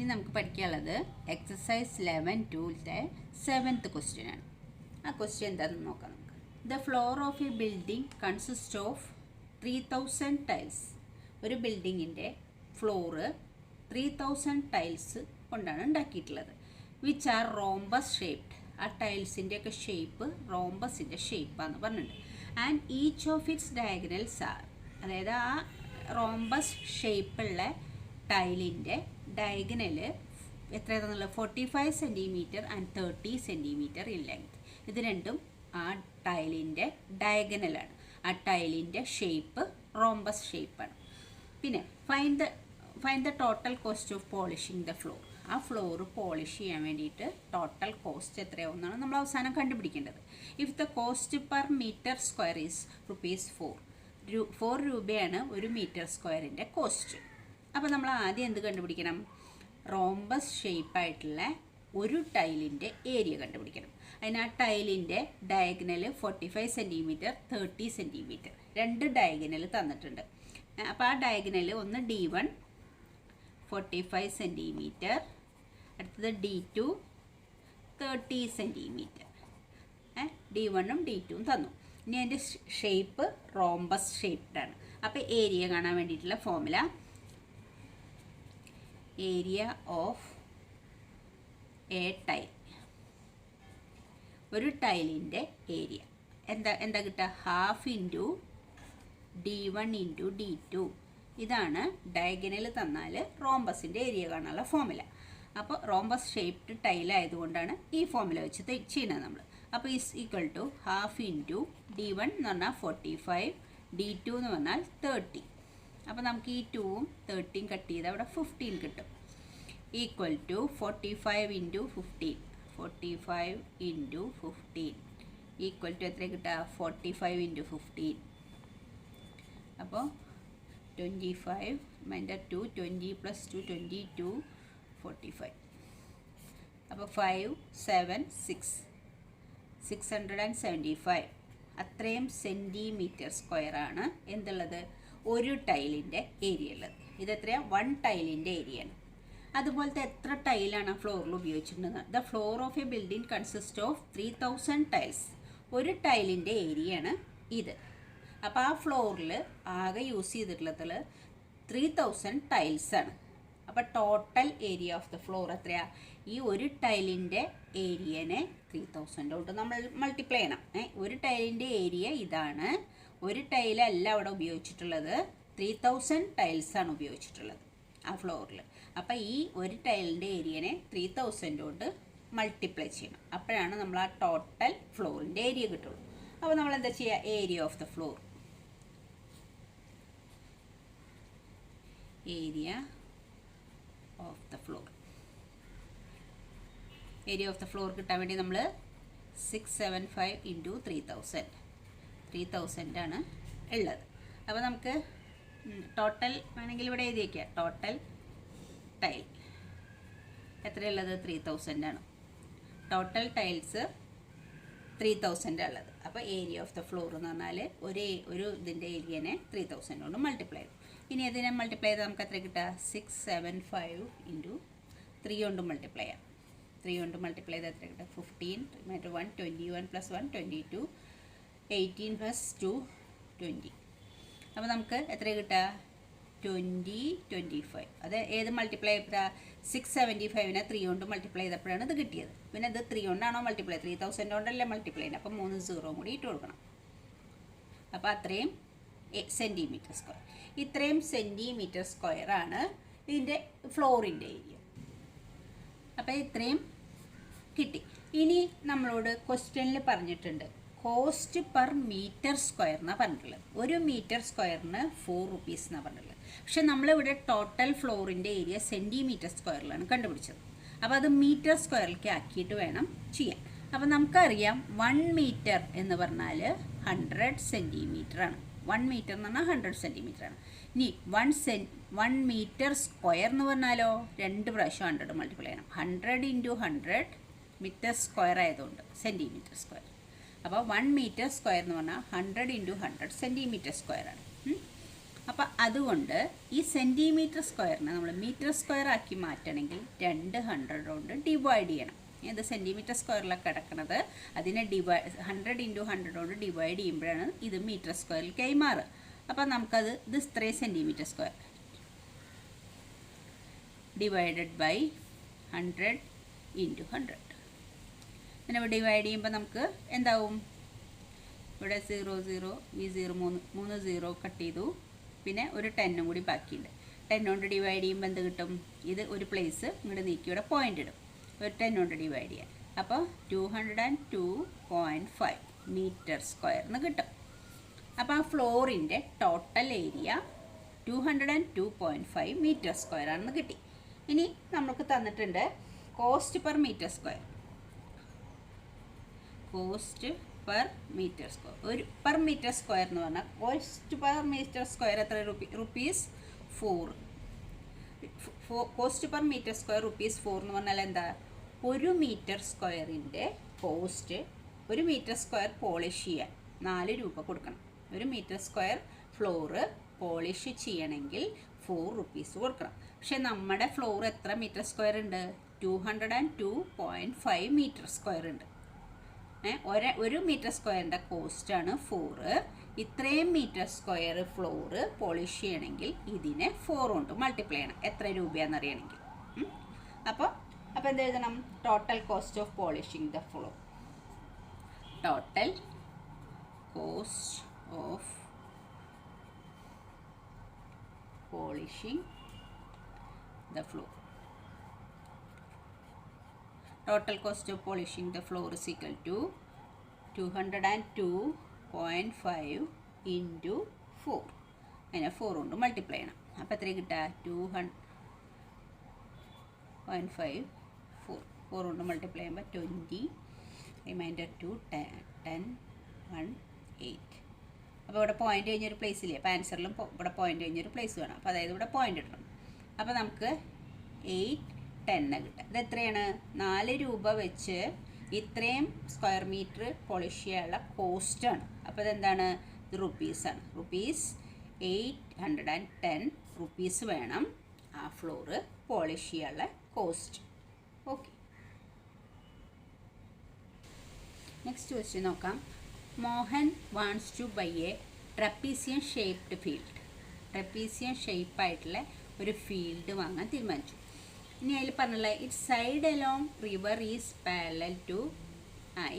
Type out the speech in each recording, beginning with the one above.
ഇനി നമുക്ക് പഠിക്കാനുള്ളത് എക്സസൈസ് 11-2-ലെ 7th ക്വസ്റ്റ്യൻ ആണ്. ആ ക്വസ്റ്റ്യൻ എന്താണെന്ന് നോക്കാം നമുക്ക്. The floor of a building consist of 3000 tiles. ഒരു ബിൽഡിങ്ങിൻ്റെ ഫ്ലോറ് 3000 ടൈൽസ് കൊണ്ടാണ് ഉണ്ടാക്കിയിട്ടുള്ളത്. Which are rhombus shaped. ആ ടൈൽസിൻ്റെയൊക്കെ ഷേപ്പ് റോംബസിൻ്റെ ഷേപ്പാന്ന് പറഞ്ഞിട്ടുണ്ട്. And each of its diagonals are, അതായത് ആ റോംബസ് ഷേപ്പുള്ള ടൈലിൻ്റെ ഡയഗണൽ എത്രയാണെന്നുള്ളത് 45 centimetre and 30 centimetre in length. ഇത് രണ്ടും ആ ടൈലിൻ്റെ ഡയഗണലാണ്. ആ ടൈലിൻ്റെ ഷേപ്പ് റോംബസ് ഷേപ്പാണ്. പിന്നെ find the total cost of polishing the floor. ആ ഫ്ലോർ പോളിഷ് ചെയ്യാൻ വേണ്ടിയിട്ട് ടോട്ടൽ കോസ്റ്റ് എത്രയാവുമെന്നാണ് നമ്മൾ അവസാനം കണ്ടുപിടിക്കേണ്ടത്. If the cost per metre square is ₹4 രൂപയാണ് ഒരു മീറ്റർ സ്ക്വയറിൻ്റെ കോസ്റ്റ്. അപ്പോൾ നമ്മൾ ആദ്യം എന്ത് കണ്ടുപിടിക്കണം? റോംബസ് ഷേപ്പായിട്ടുള്ള ഒരു ടൈലിൻ്റെ ഏരിയ കണ്ടുപിടിക്കണം. അതിന് ആ ടൈലിൻ്റെ ഡയഗണൽ 45 സെൻറ്റിമീറ്റർ 30 സെൻറ്റിമീറ്റർ രണ്ട് ഡയഗണൽ തന്നിട്ടുണ്ട്. അപ്പോൾ ആ ഡയഗണൽ ഒന്ന് D1 45 സെൻറ്റിമീറ്റർ, അടുത്തത് D2 30 സെൻറ്റിമീറ്റർ. D1ഉം D2ഉം തന്നു. ഇനി അതിൻ്റെ ഷേപ്പ് റോംബസ് ഷേപ്ഡാണ്. അപ്പോൾ ഏരിയ കാണാൻ വേണ്ടിയിട്ടുള്ള formula area of A tile. ഒരു ടൈലിൻ്റെ ഏരിയ എന്താ കിട്ടുക? ½ ഇൻറ്റു D1 ഇൻറ്റു D2. ഇതാണ് ഡയഗണൽ തന്നാൽ റോംബസിൻ്റെ ഏരിയ കാണാനുള്ള ഫോർമുല. അപ്പോൾ റോംബസ് ഷേപ്ഡ് ടൈലായതുകൊണ്ടാണ് ഈ ഫോർമുല വെച്ച് ചെയ്യുന്നത് നമ്മൾ. അപ്പോൾ is equal to ½ into D1 എന്ന് പറഞ്ഞാൽ 45, D2 എന്ന് പറഞ്ഞാൽ 30. അപ്പോൾ നമുക്ക് ഈ 2ഉം 30ഉം കട്ട് ചെയ്ത് അവിടെ 15 കിട്ടും. Equal to 45 into 15, 45 into 15 equal to എത്ര കിട്ടുക? 45 ഇൻറ്റു 15. അപ്പോൾ 25 മൈനസ് 2, 20 പ്ലസ് 2 22, 45. അപ്പോൾ 5 7 6 675. അത്രയും സെൻറ്റിമീറ്റർ സ്ക്വയറാണ് എന്തുള്ളത്? ഒരു ടൈലിൻ്റെ ഏരിയ ഉള്ളത്. ഇതെത്രയാണ്? 1 ടൈലിൻ്റെ ഏരിയയാണ്. അതുപോലത്തെ എത്ര ടൈലാണ് ആ ഫ്ലോറിൽ ഉപയോഗിച്ചിട്ടുണ്ടെന്ന്. The floor of a building consist of 3000 tiles. ഒരു ടൈലിൻ്റെ ഏരിയയാണ് ഇത്. അപ്പോൾ ആ ഫ്ലോറിൽ ആകെ യൂസ് ചെയ്തിട്ടുള്ളത് 3000 ടൈൽസാണ്. അപ്പോൾ total area of the floor എത്രയാണ്? ഈ ഒരു ടൈലിൻ്റെ ഏരിയനെ 3000 കൊണ്ട് നമ്മൾ മൾട്ടിപ്ലൈ ചെയ്യണം. ഒരു ടൈലിൻ്റെ ഏരിയ ഇതാണ്. ഒരു ടൈലല്ല അവിടെ ഉപയോഗിച്ചിട്ടുള്ളത്, 3000 ടൈൽസാണ് ഉപയോഗിച്ചിട്ടുള്ളത് ആ ഫ്ലോറിൽ. അപ്പോൾ ഈ ഒരു ടൈലിൻ്റെ ഏരിയനെ 3000 കൊണ്ട് മൾട്ടിപ്ലൈ ചെയ്യണം. അപ്പോഴാണ് നമ്മൾ ആ ടോട്ടൽ ഫ്ലോറിൻ്റെ ഏരിയ കിട്ടുള്ളൂ. അപ്പോൾ നമ്മൾ എന്താ ചെയ്യുക? Area of the floor, area of the floor. Area of the floor കിട്ടാൻ വേണ്ടി നമ്മൾ 675 ഇൻറ്റു 3000 ആണ് ഉള്ളത്. അപ്പോൾ നമുക്ക് ടോട്ടൽ വേണമെങ്കിൽ ഇവിടെ എഴുതി വയ്ക്കുക. Total tile എത്രയുള്ളത്? 3000 ആണ്. ടോട്ടൽ ടൈൽസ് 3000 ഉള്ളത്. അപ്പോൾ ഏരിയ ഓഫ് ദ ഫ്ലോർ എന്ന് പറഞ്ഞാൽ ഒരു ഇതിൻ്റെ ഏരിയനെ 3000 കൊണ്ട് മൾട്ടിപ്ലൈ ചെയ്തു. ഇനി അതിനെ മൾട്ടിപ്ലൈ ചെയ്താൽ നമുക്ക് എത്ര കിട്ടുക? 675 ഇൻറ്റു 3 കൊണ്ട് മൾട്ടിപ്ലൈ ചെയ്യാം. 3 കൊണ്ട് മൾട്ടിപ്ലൈ ചെയ്താൽ എത്ര കിട്ടുക? 15 മറ്റേ 1 21 പ്ലസ് 1 22, 18 പ്ലസ് 2 20. അപ്പോൾ നമുക്ക് എത്ര കിട്ടുക? 20 25. അത് ഏത് മൾട്ടിപ്ലൈ ചെയ്താൽ 675നെ 3 കൊണ്ട് മൾട്ടിപ്ലൈ ചെയ്തപ്പോഴാണ് ഇത് കിട്ടിയത്. പിന്നെ ഇത് 3 കൊണ്ടാണോ മൾട്ടിപ്ലൈ? 3000 കൊണ്ടല്ലേ മൾട്ടിപ്ലൈ ചെയ്യുന്നത്. അപ്പോൾ 3 0 കൂടി ഇട്ട് കൊടുക്കണം. അപ്പോൾ അത്രയും സെൻറ്റിമീറ്റർ സ്ക്വയർ. ഇത്രയും സെൻറ്റിമീറ്റർ സ്ക്വയറാണ് ഇതിൻ്റെ ഫ്ലോറിൻ്റെ ഏരിയ. അപ്പോൾ ഇത്രയും കിട്ടി. ഇനി നമ്മളോട് ക്വസ്റ്റ്യനിൽ പറഞ്ഞിട്ടുണ്ട് കോസ്റ്റ് പെർ മീറ്റർ സ്ക്വയർ എന്നാണ് പറഞ്ഞിട്ടുള്ളത്. ഒരു മീറ്റർ സ്ക്വയറിന് 4 rupees എന്നാണ് പറഞ്ഞിട്ടുള്ളത്. പക്ഷെ നമ്മളിവിടെ ടോട്ടൽ ഫ്ലോറിൻ്റെ ഏരിയ സെൻറ്റിമീറ്റർ സ്ക്വയറിലാണ് കണ്ടുപിടിച്ചത്. അപ്പോൾ അത് മീറ്റർ സ്ക്വയറിലേക്ക് ആക്കിയിട്ട് വേണം ചെയ്യാൻ. അപ്പോൾ നമുക്കറിയാം 1 മീറ്റർ എന്ന് പറഞ്ഞാൽ 100 സെൻറ്റിമീറ്ററാണ്. 1 മീറ്റർ എന്ന് പറഞ്ഞാൽ 100 സെൻറ്റിമീറ്ററാണ്. ഇനി 1 മീറ്റർ സ്ക്വയർ എന്ന് പറഞ്ഞാലോ 2 പ്രാവശ്യം 100 മൾട്ടിപ്ലൈ ചെയ്യണം. 100 ഇൻറ്റു 100 മീറ്റർ സ്ക്വയർ ആയതുകൊണ്ട് സെൻറ്റിമീറ്റർ സ്ക്വയർ. അപ്പോൾ 1 മീറ്റർ സ്ക്വയർ എന്ന് പറഞ്ഞാൽ 100 ഇൻറ്റു 100 സെൻറ്റിമീറ്റർ സ്ക്വയറാണ്. അപ്പം അതുകൊണ്ട് ഈ സെൻറ്റിമീറ്റർ സ്ക്വയറിനെ നമ്മൾ മീറ്റർ സ്ക്വയർ ആക്കി മാറ്റണമെങ്കിൽ 200 കൊണ്ട് ഡിവൈഡ് ചെയ്യണം. ഇത് സെൻറ്റിമീറ്റർ സ്ക്വയറിലൊക്കെ കിടക്കുന്നത് അതിനെ 100 × 100 കൊണ്ട് ഡിവൈഡ് ചെയ്യുമ്പോഴാണ് ഇത് മീറ്റർ സ്ക്വയറിൽ കൈമാറുക. അപ്പം നമുക്കത് ഇത് ഇത്രയും സെൻറ്റിമീറ്റർ സ്ക്വയർ ഡിവൈഡഡ് ബൈ 100 × 100. പിന്നെ ഇവിടെ ഡിവൈഡ് ചെയ്യുമ്പോൾ നമുക്ക് എന്താവും? ഇവിടെ 0 0 ഈ 0 3 0 കട്ട് ചെയ്തു. പിന്നെ ഒരു 10 കൂടി ബാക്കിയുണ്ട്. 10 കൊണ്ട് ഡിവൈഡ് ചെയ്യുമ്പോൾ എന്ത് കിട്ടും? ഇത് ഒരു പ്ലേസ് ഇങ്ങോട്ട് നീക്കി ഇവിടെ പോയിൻ്റ് ഇടും. ഒരു 10 കൊണ്ട് ഡിവൈഡ് ചെയ്യാം. അപ്പോൾ 202.5 മീറ്റർ സ്ക്വയർ എന്ന് കിട്ടും. അപ്പോൾ ആ ഫ്ലോറിൻ്റെ ടോട്ടൽ ഏരിയ 202.5 മീറ്റർ സ്ക്വയർ ആണെന്ന് കിട്ടി. ഇനി നമുക്ക് തന്നിട്ടുണ്ട് cost per metre square. Cost per metre square, ഒരു പെർ മീറ്റർ സ്ക്വയർ എന്ന് പറഞ്ഞാൽ കോസ്റ്റ് പെർ മീറ്റർ സ്ക്വയർ എത്ര? Rupees 4. Cost per metre square rupees 4 എന്ന് പറഞ്ഞാൽ എന്താ? 1 മീറ്റർ സ്ക്വയറിൻ്റെ കോസ്റ്റ്, 1 മീറ്റർ സ്ക്വയർ പോളിഷ് ചെയ്യാൻ 4 രൂപ കൊടുക്കണം. 1 മീറ്റർ സ്ക്വയർ ഫ്ലോറ് പോളിഷ് ചെയ്യണമെങ്കിൽ 4 റുപ്പീസ് കൊടുക്കണം. പക്ഷെ നമ്മുടെ ഫ്ലോർ എത്ര മീറ്റർ സ്ക്വയർ ഉണ്ട്? 202.5 മീറ്റർ സ്ക്വയർ ഉണ്ട്. ഒരു മീറ്റർ സ്ക്വയറിൻ്റെ കോസ്റ്റാണ് 4. ഇത്രയും മീറ്റർ സ്ക്വയർ ഫ്ലോറ് പോളിഷ് ചെയ്യണമെങ്കിൽ ഇതിനെ 4 കൊണ്ട് മൾട്ടിപ്ലൈ ചെയ്യണം, എത്ര രൂപയാണെന്ന് അറിയണമെങ്കിൽ. അപ്പോൾ എന്ത് എഴുതണം? Total cost of polishing the floor. Total cost of polishing the floor. Total cost of polishing the floor is equal to 202.5 into 4. അതിനെ 4 കൊണ്ട് മൾട്ടിപ്ലൈ ചെയ്യണം. അപ്പോൾ എത്ര കിട്ടുക? 200.5 4 കൊണ്ട് മൾട്ടിപ്ലൈ ചെയ്യുമ്പോൾ 20 റിമൈൻഡർ 2 10 1 8. അപ്പോൾ ഇവിടെ പോയിൻ്റ് കഴിഞ്ഞൊരു പ്ലേസ് ഇല്ലേ? അപ്പോൾ ആൻസറിലും ഇവിടെ പോയിൻ്റ് കഴിഞ്ഞൊരു പ്ലേസ് വേണം. അപ്പോൾ അതായത് ഇവിടെ പോയിൻ്റ് ഇടണം. അപ്പോൾ നമുക്ക് 8 10 കിട്ടുക. ഇത് എത്രയാണ്? 4 രൂപ വെച്ച് ഇത്രയും സ്ക്വയർ മീറ്റർ പോളിഷ് ചെയ്യാനുള്ള കോസ്റ്റാണ്. അപ്പോൾ ഇതെന്താണ്? ഇത് റുപ്പീസാണ്. റുപ്പീസ് 810 റുപ്പീസ് വേണം ആ ഫ്ലോറ് പോളിഷ് ചെയ്യാനുള്ള കോസ്റ്റ്. ഓക്കെ, നെക്സ്റ്റ് ക്വസ്റ്റ്യൻ നോക്കാം. Mohan wants to buy a trapezium shaped field. Trapezium ഷേപ്പായിട്ടുള്ള ഒരു ഫീൽഡ് വാങ്ങാൻ തീരുമാനിച്ചു. ഇനി അതിൽ പറഞ്ഞുള്ള it side along river is parallel to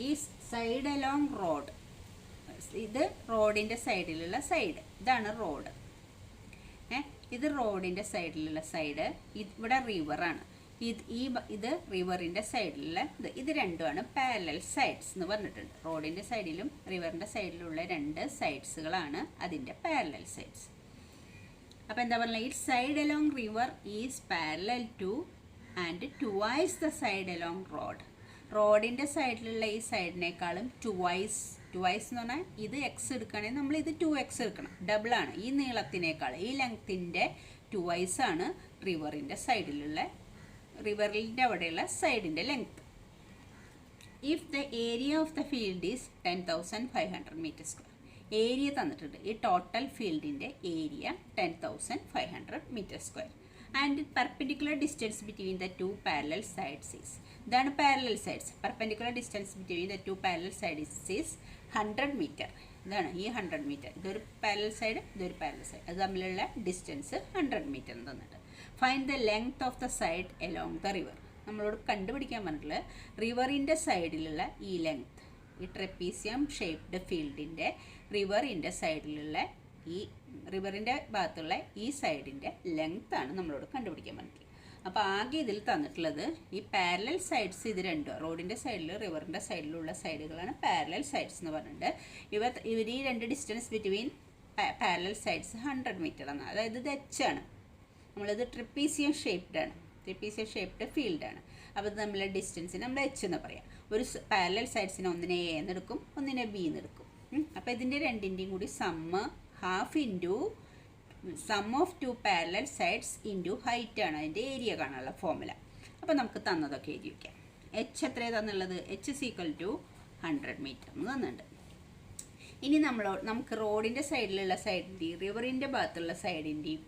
ഈ സൈഡ് അലോങ് റോഡ്. ഇത് റോഡിൻ്റെ സൈഡിലുള്ള സൈഡ്, ഇതാണ് റോഡ്. ഇത് റോഡിൻ്റെ സൈഡിലുള്ള സൈഡ്, ഇവിടെ റിവറാണ്. ഇത് റിവറിൻ്റെ സൈഡിലുള്ള ഇത് രണ്ടുമാണ് പാരലൽ സൈഡ്സ് എന്ന് പറഞ്ഞിട്ടുണ്ട്. റോഡിൻ്റെ സൈഡിലും റിവറിൻ്റെ സൈഡിലുള്ള 2 സൈഡ്സുകളാണ് അതിൻ്റെ പാരലൽ സൈഡ്സ്. അപ്പോൾ എന്താ പറയുക? It side along river is parallel to and twice the side along road. റോഡിൻ്റെ സൈഡിലുള്ള ഈ സൈഡിനേക്കാളും ടുവൈസ് എന്ന് പറഞ്ഞാൽ ഇത് എക്സ് എടുക്കുകയാണെങ്കിൽ നമ്മൾ ഇത് 2x എടുക്കണം, ഡബിളാണ്. ഈ നീളത്തിനേക്കാൾ ഈ ലെങ്ത്തിൻ്റെ 2x ആണ് റിവറിൻ്റെ അവിടെയുള്ള സൈഡിൻ്റെ length. If the area of the field is 10,500 metre square. Area തന്നിട്ടുണ്ട്. ഈ ടോട്ടൽ ഫീൽഡിൻ്റെ area 10,500 metre square. And perpendicular distance between the 2 parallel sides is. ഇതാണ് parallel sides. Perpendicular distance between the 2 parallel sides is 100 metre. ഇതാണ് ഈ 100 metre. ഇതൊരു parallel side, ഇതൊരു parallel side. അത് തമ്മിലുള്ള ഡിസ്റ്റൻസ് 100 മീറ്റർ എന്ന് തന്നിട്ട് find the length of the side along the river. നമ്മളോട് കണ്ടുപിടിക്കാൻ പറഞ്ഞിട്ടുള്ള റിവറിൻ്റെ സൈഡിലുള്ള ഈ ലെങ്ത്, ഈ ട്രപ്പീസിയം ഷേപ്ഡ് ഫീൽഡിൻ്റെ റിവറിൻ്റെ സൈഡിലുള്ള ഈ റിവറിൻ്റെ ഭാഗത്തുള്ള ഈ സൈഡിൻ്റെ ലെങ്ത്താണ് നമ്മളോട് കണ്ടുപിടിക്കാൻ പറഞ്ഞിട്ടുള്ളത്. അപ്പോൾ ആകെ ഇതിൽ തന്നിട്ടുള്ളത് ഈ പാരലൽ സൈഡ്സ് ഇത് രണ്ടും, റോഡിൻ്റെ സൈഡിൽ റിവറിൻ്റെ സൈഡിലുള്ള സൈഡുകളാണ് പാരലൽ സൈഡ്സ് എന്ന് പറഞ്ഞിട്ട്. ഇവർ ഈ 2 distance between parallel sides 100 metre ആണ്. അതായത് ഇത് H ആണ്. നമ്മളിത് ട്രപ്പീസിയം ഷേപ്ഡ് ഷേപ്ഡ് ഫീൽഡാണ്. അപ്പോൾ ഇത് തമ്മിലുള്ള ഡിസ്റ്റൻസിന് നമ്മൾ H എന്ന് പറയാം. ഒരു പാരലൽ സൈഡ്സിനെ ഒന്നിനെ A എന്ന് എടുക്കും, ഒന്നിനെ B എന്ന് എടുക്കും. അപ്പോൾ ഇതിൻ്റെ രണ്ടിൻ്റെയും കൂടി sum half into sum of 2 parallel sides into height ആണ് അതിൻ്റെ ഏരിയ കാണാനുള്ള ഫോർമുല. അപ്പോൾ നമുക്ക് തന്നതൊക്കെ എഴുതി വയ്ക്കാം. H എത്രയാണ് തന്നുള്ളത്? H is equal to 100 metre എന്ന് തന്നിട്ടുണ്ട്. ഇനി നമുക്ക് റോഡിൻ്റെ സൈഡിൻ്റെയും റിവറിൻ്റെ ഭാഗത്തുള്ള സൈഡിൻ്റെയും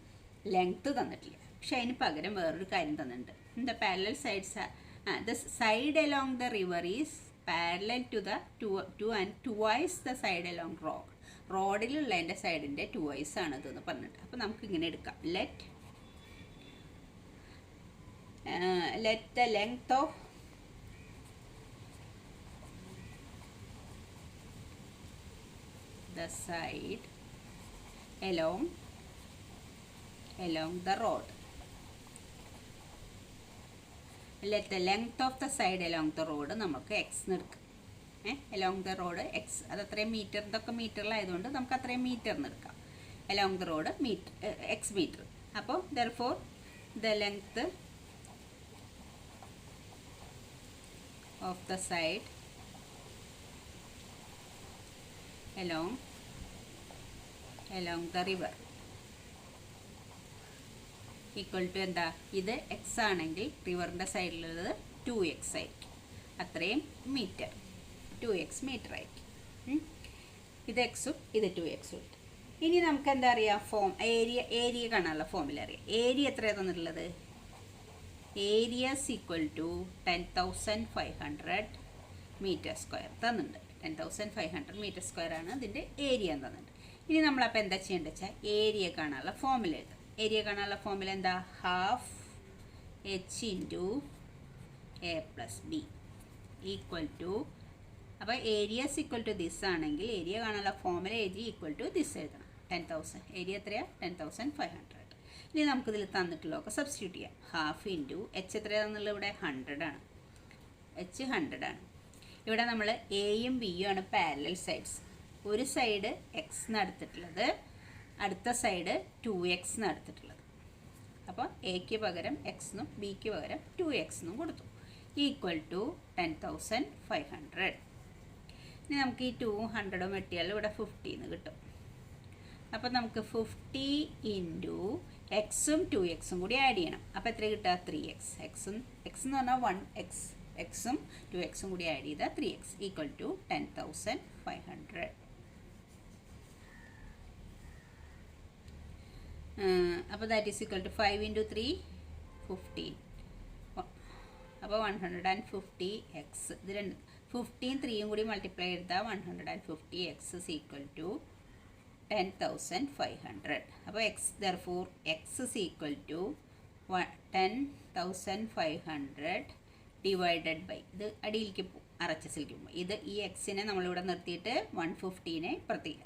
ലെങ്ത്ത് തന്നിട്ടില്ല. പക്ഷെ അതിന് പകരം വേറൊരു കാര്യം തന്നിട്ടുണ്ട്. The parallel sides the side along the river is parallel to and twice the side along road. റോഡിലുള്ളതിൻ്റെ സൈഡിൻ്റെ ട്വൈസ് ആണ് ഇതെന്ന് പറഞ്ഞിട്ട്. അപ്പോൾ നമുക്ക് ഇങ്ങനെ എടുക്കാം. Let the length of the side along the road. Let the length of the side along the road നമുക്ക് x എടുക്കാം. along the road x അത് അത്രയും മീറ്റർ, ഇതൊക്കെ മീറ്ററിലായതുകൊണ്ട് നമുക്ക് അത്രയും മീറ്ററിന് എടുക്കാം. along the road x metre. അപ്പോൾ therefore the length of the side along the river equal to എന്താ, ഇത് എക്സ് ആണെങ്കിൽ റിവറിൻ്റെ സൈഡിലുള്ളത് 2x ആയിരിക്കും. അത്രയും മീറ്റർ, 2x മീറ്റർ ആയിരിക്കും. ഇത് എക്സും ഇത് 2x. ഇനി നമുക്ക് എന്താ അറിയാം, ഏരിയ കാണാനുള്ള ഫോമിൽ അറിയാം. ഏരിയ എത്രയാണ് തന്നിട്ടുള്ളത്? Area equal to 10,500 metre square തന്നിട്ടുണ്ട്. 10,500 മീറ്റർ സ്ക്വയർ ആണ് ഇതിൻ്റെ ഏരിയ തന്നിട്ടുണ്ട്. ഇനി നമ്മളപ്പോൾ എന്താ ചെയ്യേണ്ടത് വെച്ചാൽ ഏരിയ കാണാനുള്ള ഫോമിൽ എഴുതാം. ഏരിയ കാണാനുള്ള ഫോമിൽ എന്താ, half h into a plus B equal to, അപ്പോൾ ഏരിയ ഈക്വൽ ടു ദിസ് ആണെങ്കിൽ ഏരിയ കാണാനുള്ള ഫോമിൽ ഏരിയ ഈക്വൽ ടു ദിസ് എഴുതണം. 10,000 ഏരിയ എത്രയാണ്? 10,500. ഇനി നമുക്കിതിൽ തന്നിട്ടുള്ളതൊക്കെ സബ്സ്റ്റിറ്റ്യൂട്ട് ചെയ്യാം. ഹാഫ് ഇൻറ്റു h എത്രയാണെന്നുള്ളത് ഇവിടെ 100 ആണ്. h 100 ആണ്. ഇവിടെ നമ്മൾ എയും ബിയും ആണ് പാരലൽ സൈഡ്സ്. ഒരു സൈഡ് എക്സ് നടത്തിട്ടുള്ളത്, അടുത്ത സൈഡ് 2x നടത്തിട്ടുള്ളത്. അപ്പോൾ എക്ക് പകരം എക്സ് എന്നും ബിക്ക് പകരം 2x എന്നും കൊടുത്തു. Equal to 10,500. ഇനി നമുക്ക് ഈ 200 വെട്ടിയാൽ ഇവിടെ 50 എന്ന് കിട്ടും. അപ്പോൾ നമുക്ക് 50 ഇൻറ്റു എക്സും 2xും കൂടി ആഡ് ചെയ്യണം. അപ്പോൾ എത്ര കിട്ടുക? 3x. എക്സ് എന്ന് പറഞ്ഞാൽ 1x, എക്സും 2xും കൂടി ആഡ് ചെയ്താൽ 3x ഈക്വൽ ടു 10,500. അപ്പോൾ that is equal to 5 into 3 15. അപ്പോൾ 150x. ഇത് 15 3യും കൂടി മൾട്ടിപ്ലൈ ചെയ്താൽ 150x ഈസ് ഈക്വൽ ടു 10,500. അപ്പോൾ therefore x is equal to 10,500 divided by, ഇത് അടിയിലേക്ക് പോകും, RHSലേക്ക് പോകും. ഇത് ഈ എക്സിനെ നമ്മളിവിടെ നിർത്തിയിട്ട് 150നെ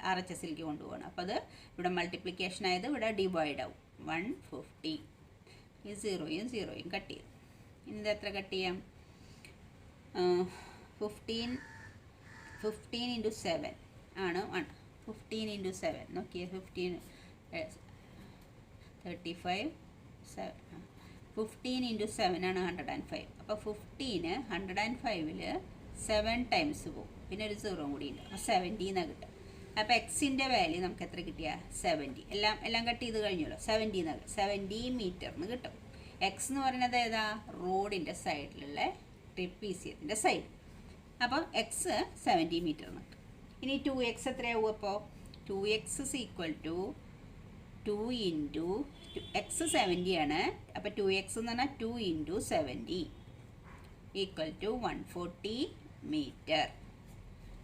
ആർ എച്ച് എസിലേക്ക് കൊണ്ടുപോകണം. അപ്പോൾ അത് ഇവിടെ മൾട്ടിപ്ലിക്കേഷൻ ആയത് ഇവിടെ ഡിവൈഡ് ആവും. 150 ഈ 0യും 0യും കട്ട് ചെയ്യും. ഇനി ഇത് എത്ര കട്ട് ചെയ്യാം? 15 ഇൻറ്റു 7 ആണ് 15 ഇൻറ്റു 7 നോക്കിയേ. 15 35 15 ഇൻറ്റു 7 ആണ് 105. അപ്പോൾ 15 105ൽ 7 ടൈംസ് പോകും, പിന്നെ ഒരു 0 കൂടി ഉണ്ട്. അപ്പോൾ 70 എന്നാണ് കിട്ടുക. അപ്പോൾ എക്സിൻ്റെ വാല്യൂ നമുക്ക് എത്ര കിട്ടിയ? 70. എല്ലാം കട്ട് ചെയ്ത് കഴിഞ്ഞല്ലോ. 70 മീറ്ററിന് കിട്ടും. എക്സ് എന്ന് പറയുന്നത് ഏതാ? റോഡിൻ്റെ സൈഡിലുള്ള ട്രിപ്പീസിയത്തിൻ്റെ സൈഡ്. അപ്പോൾ എക്സ് 70 മീറ്ററിന് കിട്ടും. ഇനി 2x എത്രയാവും? അപ്പോൾ 2x is equal to 2 into X 70 ആണ്. അപ്പോൾ 2x എന്ന് പറഞ്ഞാൽ 2 ഇൻറ്റു 70 ഈക്വൽ ടു 140 മീറ്റർ.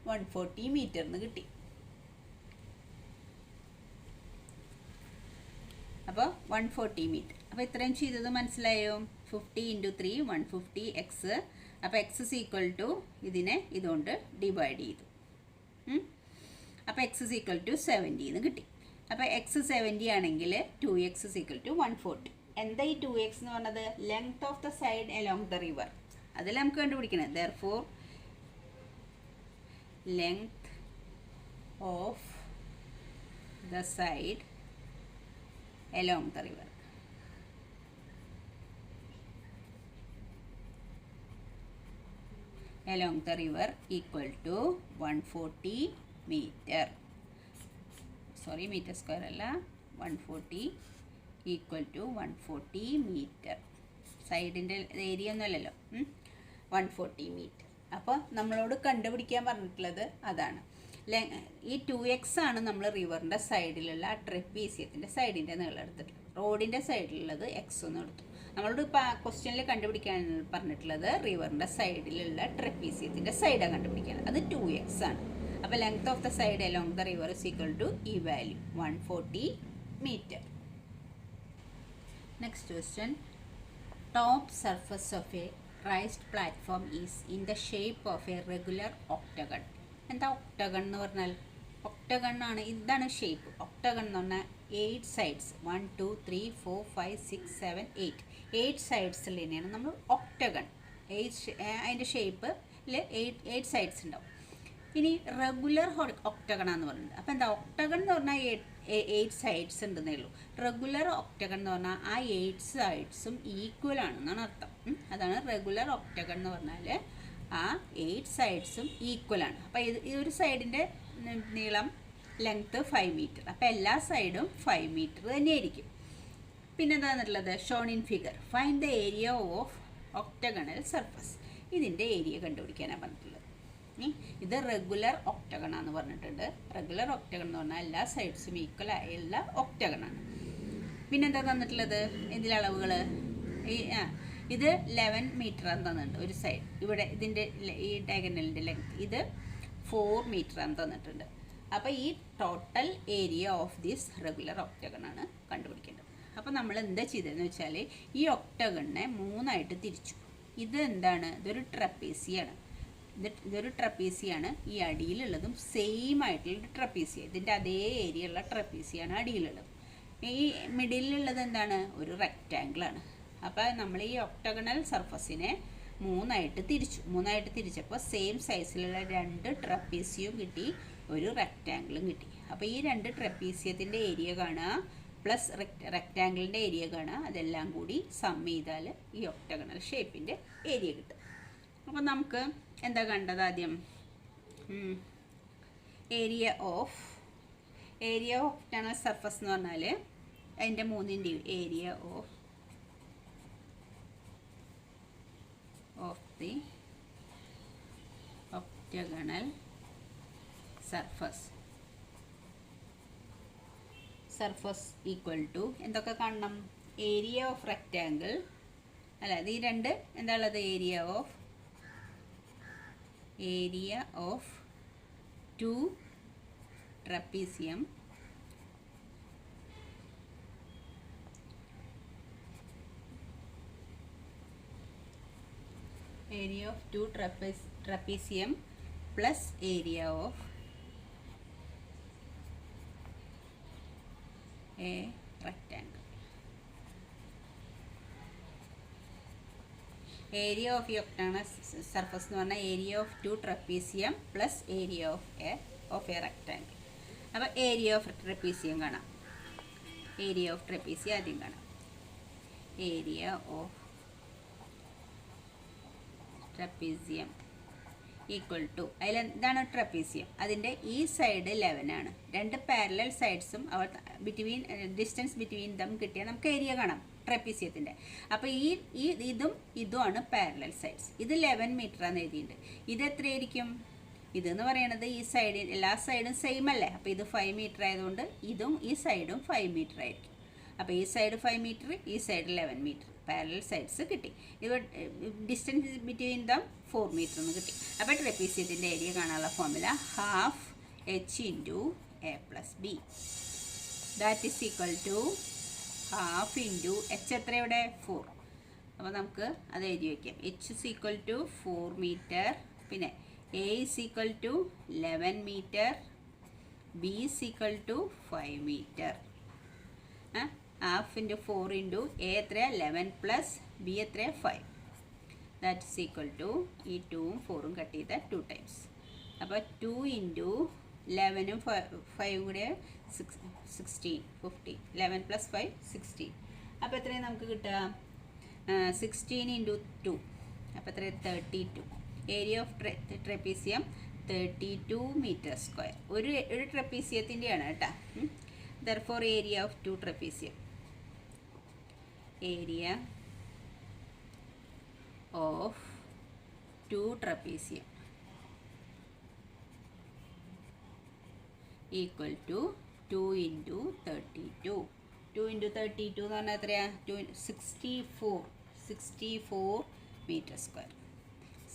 140 മീറ്ററിന് കിട്ടി. അപ്പോൾ 140 മീറ്റർ. അപ്പോൾ ഇത്രയും ചെയ്തത് മനസ്സിലായോ? 50 ഇൻറ്റു 3 150x. അപ്പോൾ എക്സ് ഈസ് ഈക്വൽ ടു ഇതിനെ ഇതുകൊണ്ട് ഡിവൈഡ് ചെയ്തു. അപ്പോൾ എക്സ് ഈസ് ഈക്വൽ ടു 70 എന്ന് കിട്ടി. അപ്പോൾ എക്സ് 70 ആണെങ്കിൽ 2x ഈസ് ഈക്വൽ ടു 140. എന്താ ഈ 2x എന്ന് പറഞ്ഞത്? Length of the side along the river. അതിൽ നമുക്ക് കണ്ടുപിടിക്കണം. therefore length of the side along the river. Along the river equal to 140 meter. Sorry, meter square അല്ല, 140 ഈക്വൽ ടു 140 മീറ്റർ. സൈഡിൻ്റെ area ഒന്നുമല്ലല്ലോ, 140 മീറ്റർ. അപ്പോൾ നമ്മളോട് കണ്ടുപിടിക്കാൻ പറഞ്ഞിട്ടുള്ളത് അതാണ്. ഈ 2x ആണ് നമ്മൾ റിവറിൻ്റെ സൈഡിലുള്ള ആ ട്രപ്പീസിയത്തിൻ്റെ സൈഡിൻ്റെ നീളം എടുത്തിട്ടുള്ളത്. റോഡിൻ്റെ സൈഡിലുള്ളത് എക്സ് എന്ന് എടുത്തു. നമ്മളോട് ഇപ്പോൾ ക്വസ്റ്റ്യനിൽ കണ്ടുപിടിക്കാൻ പറഞ്ഞിട്ടുള്ളത് റിവറിൻ്റെ സൈഡിലുള്ള ട്രപ്പീസിയത്തിൻ്റെ സൈഡാണ് കണ്ടുപിടിക്കാൻ. അത് 2x ആണ്. അപ്പോൾ length of the side along the river is equal to ഈ value 140 metre. Next question. Top surface of a raised platform is in the shape of a regular octagon. എന്താ ഒക്ടഗൺ എന്ന് പറഞ്ഞാൽ? ഒക്ടഗൺ ആണ്, ഇതാണ് shape. Octagon എന്ന് പറഞ്ഞാൽ 8 sides, 1 2 3 4 5 6 7 8 സൈഡ്സുള്ളതിനെയാണ് നമ്മൾ octagon. അതിൻ്റെ ഷേപ്പിൽ 8 സൈഡ്സ് ഉണ്ടാവും. ഇനി റെഗുലർ ഒക്ടഗൺ എന്ന് പറയുന്നത്. അപ്പോൾ എന്താ? ഒക്ടഗൺ എന്ന് പറഞ്ഞാൽ 8 സൈഡ്സ് ഉണ്ടെന്നേ ഉള്ളൂ. റെഗുലർ ഒക്ടഗൺ എന്ന് പറഞ്ഞാൽ ആ 8 സൈഡ്സും ഈക്വൽ ആണെന്നാണ് അർത്ഥം. അതാണ് റെഗുലർ ഒക്ടഗൺ എന്ന് പറഞ്ഞാൽ ആ 8 സൈഡ്സും ഈക്വൽ ആണ്. അപ്പോൾ ഇതൊരു സൈഡിൻ്റെ നീളം ലെങ്ത്ത് 5 മീറ്റർ. അപ്പോൾ എല്ലാ സൈഡും 5 മീറ്റർ തന്നെയായിരിക്കും. പിന്നെ എന്താണെന്നുള്ളത്? Shown in figure. Find the area of octagonal surface. ഇതിൻ്റെ ഏരിയ കണ്ടുപിടിക്കാനാണ് പറഞ്ഞിട്ടുള്ളത്. ഇത് റെഗുലർ ഒക്ടഗണാന്ന് പറഞ്ഞിട്ടുണ്ട്. റെഗുലർ ഒക്ടഗൺ എന്ന് പറഞ്ഞാൽ എല്ലാ സൈഡ്സും ഈക്വൽ ആയുള്ള ഒക്ടഗണാണ്. പിന്നെന്താ തന്നിട്ടുള്ളത്? ഇതിലെ അളവുകൾ ഇത് 11 മീറ്റർ ആണ് തന്നിട്ടുണ്ട് ഒരു സൈഡ്. ഇവിടെ ഇതിൻ്റെ ഈ ഡയഗണലിൻ്റെ ലെങ്ത് ഇത് 4 മീറ്റർ ആണ് തന്നിട്ടുണ്ട്. അപ്പോൾ ഈ total area of this regular ഒക്ടഗണാണ് കണ്ടുപിടിക്കേണ്ടത്. അപ്പോൾ നമ്മൾ എന്താ ചെയ്തതെന്ന് വെച്ചാൽ ഈ ഒക്ടഗണിനെ 3ആയിട്ട് തിരിച്ചു. ഇത് എന്താണ്? ഇതൊരു ട്രപ്പീസിയാണ്. ഇതൊരു ട്രപ്പീസിയാണ്. ഈ അടിയിലുള്ളതും സെയിം ആയിട്ടുള്ള ട്രപ്പീസിയ. ഇതിൻ്റെ അതേ ഏരിയ ഉള്ള ട്രപ്പീസിയാണ് അടിയിലുള്ളത്. ഈ മിഡിലുള്ളത് എന്താണ്? ഒരു റെക്റ്റാങ്കിളാണ്. അപ്പോൾ നമ്മൾ ഈ ഒക്ടഗണൽ സർഫസിനെ 3ആയിട്ട് തിരിച്ചു. 3ആയിട്ട് തിരിച്ചപ്പോൾ സെയിം സൈസിലുള്ള 2 ട്രപ്പീസിയും കിട്ടി, ഒരു റെക്റ്റാങ്കിളും കിട്ടി. അപ്പോൾ ഈ 2 ട്രപ്പീസിയത്തിൻ്റെ ഏരിയ കാണുക പ്ലസ് റെക്റ്റാങ്കിളിൻ്റെ ഏരിയ കാണുക. അതെല്ലാം കൂടി സം ചെയ്താൽ ഈ ഒക്ടഗണൽ ഷേപ്പിൻ്റെ ഏരിയ കിട്ടും. അപ്പോൾ നമുക്ക് എന്താ കണ്ടത്? ആദ്യം ഏരിയ ഓഫ് ഒക്ടഗണൽ സർഫസ് എന്ന് പറഞ്ഞാൽ അതിൻ്റെ 3ൻ്റെയും area of the octagonal surface equal to എന്തൊക്കെ കാണണം? ഏരിയ ഓഫ് റെക്റ്റാങ്കിൾ അല്ല, ഇത് ഈ രണ്ട് എന്താ ഉള്ളത്? Area of 2 trapezium trapezium plus area of a rectangle. Area of the octagonal surface എന്ന് പറഞ്ഞാൽ area of 2 trapezium plus area of a rectangle. അപ്പോൾ area of trapezium കാണാം. area of trapezium ആദ്യം കാണാം. area of trapezium equal to അതിലെന്താണ് ട്രപ്പീസിയം? അതിൻ്റെ ഈ സൈഡ് 11 ആണ്. 2 പാരലൽ സൈഡ്സും അവർ ഡിസ്റ്റൻസ് ബിറ്റ്വീൻ ദം കിട്ടിയാൽ നമുക്ക് ഏരിയ കാണാം ട്രപ്പീസിയത്തിൻ്റെ. അപ്പോൾ ഇതുമാണ് പാരലൽ സൈഡ്സ്. ഇത് 11 മീറ്ററാന്ന് എഴുതിയിട്ടുണ്ട്. ഇത് എത്രയായിരിക്കും? ഇതെന്ന് പറയുന്നത് ഈ സൈഡിൽ എല്ലാ സൈഡും സെയിം അല്ലേ? അപ്പോൾ ഇത് 5 മീറ്റർ ആയതുകൊണ്ട് ഇതും ഈ സൈഡും 5 മീറ്റർ ആയിരിക്കും. അപ്പോൾ ഈ സൈഡ് 5 മീറ്റർ, ഈ സൈഡ് 11 മീറ്റർ. പാരലൽ സൈഡ്സ് കിട്ടി. ഇത് ഡിസ്റ്റൻസ് ബിറ്റ്വീൻ ദം 4 മീറ്റർ എന്ന് കിട്ടി. അപ്പോൾ ട്രപ്പീസിയത്തിൻ്റെ ഏരിയ കാണാനുള്ള formula half h into a plus B that is equal to half into h എത്ര ഇവിടെ? 4. അപ്പോൾ നമുക്ക് അത് എഴുതി വയ്ക്കാം. h is equal to 4 metre, പിന്നെ a is equal to 11 metre, b is equal to 5 metre. Half into 4 into A എത്ര? 11 plus B എത്ര? 5. ദാറ്റ് ഇസ് ഈക്വൽ ടു ഈ 2ഉം 4ഉം കട്ട് ചെയ്ത 2 ടൈംസ്. അപ്പോൾ 2 ഇൻറ്റു 11ഉം 5ഉം കൂടെ 16 50. 11 പ്ലസ് 5 16. അപ്പോൾ എത്രയും നമുക്ക് കിട്ടുക? 16 ഇൻറ്റു 2 അപ്പോൾ എത്ര? 32. Area of trapezium 32 metre square. ഒരു ട്രപ്പീസിയത്തിൻ്റെയാണ് കേട്ടോ. Therefore area of 2 trapezium, area of 2 trapezium equal to 2 into 32. 2 into 32 എന്ന് പറഞ്ഞാൽ എത്രയാണ്? 64 മീറ്റർ സ്ക്വയർ.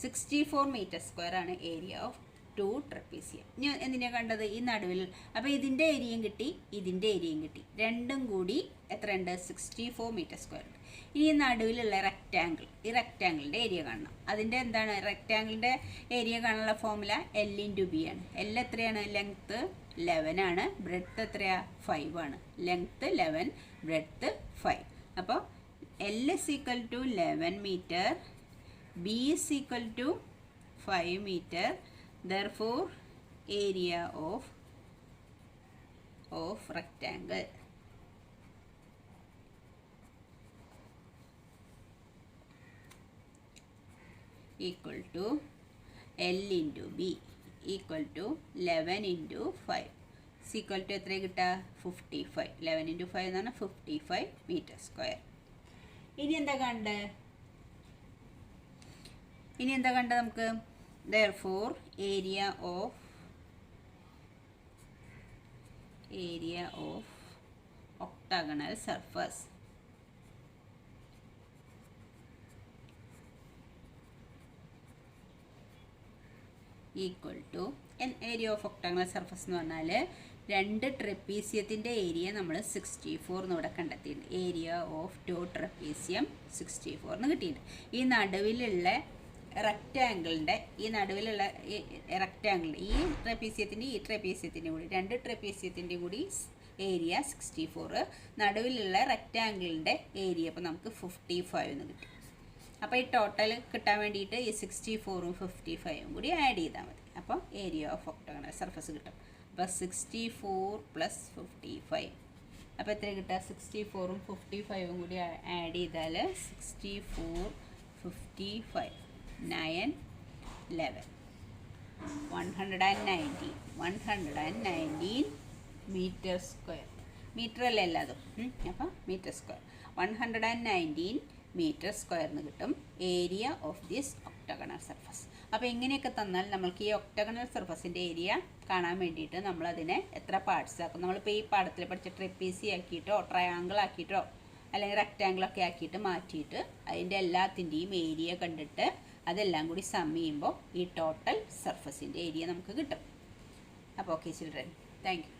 64 മീറ്റർ സ്ക്വയർ ആണ് ഏരിയ ഓഫ് 2 ട്രപ്പീസിയം. ഞാൻ എന്തിനാണ് കണ്ടത്? ഈ നടുവിൽ. അപ്പോൾ ഇതിൻ്റെ ഏരിയയും കിട്ടി, ഇതിൻ്റെ ഏരിയയും കിട്ടി. രണ്ടും കൂടി എത്രയുണ്ട്? 64 മീറ്റർ സ്ക്വയർ ഉണ്ട്. ഇനി ഈ നടുവിലുള്ള റെക്റ്റാങ്കിൾ, ഈ റെക്റ്റാങ്കിളിൻ്റെ ഏരിയ കാണണം. അതിൻ്റെ എന്താണ്? റെക്റ്റാങ്കിളിൻ്റെ ഏരിയ കാണാനുള്ള ഫോർമുല L ഇൻറ്റു ബി ആണ്. L എത്രയാണ്? ലെങ്ത്ത് 11 ആണ്, ബ്രെഡ്ത്ത് എത്രയാണ്? 5 ആണ്. Length 11, breadth 5. അപ്പോൾ L is equal to 11 meter, B is equal to 5 meter. Therefore, area of rectangle equal to L into B equal to 11 into 5 is equal to എത്ര കിട്ടുക? 55. 11 into 5 എന്ന് പറഞ്ഞാൽ 55 metre square. ഇനി എന്താ കണ്ടത് നമുക്ക്? Therefore, area of octagonal surface equal to area of octagonal surface എന്ന് പറഞ്ഞാൽ രണ്ട് ട്രപ്പീസിയത്തിൻ്റെ ഏരിയ നമ്മൾ 64 എന്ന് ഇവിടെ കണ്ടെത്തിയിട്ടുണ്ട്. ഏരിയ ഓഫ് 2 ട്രപ്പീസിയം 64 എന്ന് കിട്ടിയിട്ടുണ്ട്. ഈ നടുവിലുള്ള റെക്റ്റാങ്കിളിൻ്റെ ഈ ട്രപ്പീസിയത്തിൻ്റെ കൂടി രണ്ട് ട്രപ്പീസിയത്തിൻ്റെ കൂടി ഏരിയ 64, നടുവിലുള്ള റെക്റ്റാങ്കിളിൻ്റെ ഏരിയ അപ്പോൾ നമുക്ക് 55 എന്ന് കിട്ടി. അപ്പോൾ ഈ ടോട്ടൽ കിട്ടാൻ വേണ്ടിയിട്ട് ഈ 64ഉം 55ഉം കൂടി ആഡ് ചെയ്താൽ മതി. അപ്പോൾ ഏരിയ ഓഫ് ഒക്ടഗണൽ സർഫസ് കിട്ടും. അപ്പോൾ 64 + 55 അപ്പോൾ എത്ര കിട്ടുക? 64ഉം 55ഉം കൂടി ആഡ് ചെയ്താൽ 64, 55, 9, 11, 119 മീറ്റർ സ്ക്വയർ. മീറ്റർ അല്ലേ എല്ലാതും, അപ്പം മീറ്റർ സ്ക്വയർ 119 മീറ്റർ സ്ക്വയറിന് കിട്ടും area of this octagonal surface. അപ്പോൾ ഇങ്ങനെയൊക്കെ തന്നാൽ നമ്മൾക്ക് ഈ ഒക്ടഗണൽ സർഫസിൻ്റെ ഏരിയ കാണാൻ വേണ്ടിയിട്ട് നമ്മളതിനെ എത്ര പാർട്സ് ആക്കും? നമ്മളിപ്പോൾ ഈ പാഠത്തിൽ പഠിച്ച ട്രപ്പീസി ആക്കിയിട്ടോ ട്രയാങ്കിൾ ആക്കിയിട്ടോ അല്ലെങ്കിൽ റെക്റ്റാങ്കിളൊക്കെ ആക്കിയിട്ട് മാറ്റിയിട്ട് അതിൻ്റെ എല്ലാത്തിൻ്റെയും ഏരിയ കണ്ടിട്ട് അതെല്ലാം കൂടി സം ചെയ്യുമ്പോൾ ഈ ടോട്ടൽ സർഫസിൻ്റെ ഏരിയ നമുക്ക് കിട്ടും. അപ്പോൾ ഓക്കെ ചിൽഡ്രൻ, താങ്ക് യു.